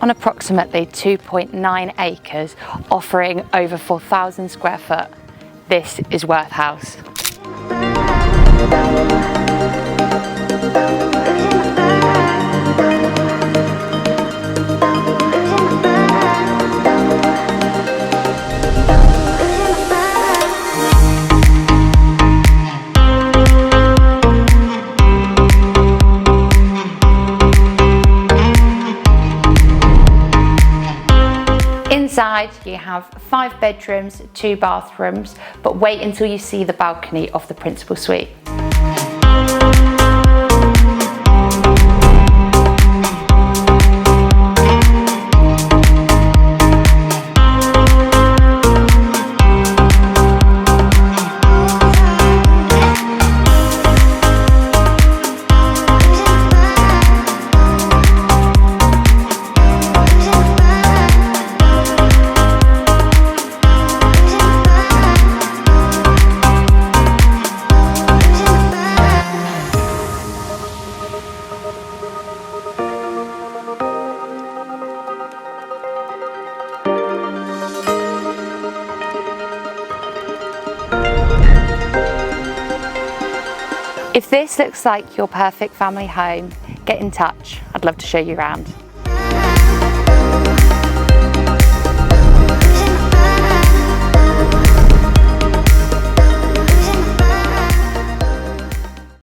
on approximately 2.9 acres, offering over 4,000 square foot. This is Worth House. Inside you have 5 bedrooms, 2 bathrooms, but wait until you see the balcony of the principal suite. If this looks like your perfect family home, get in touch. I'd love to show you around.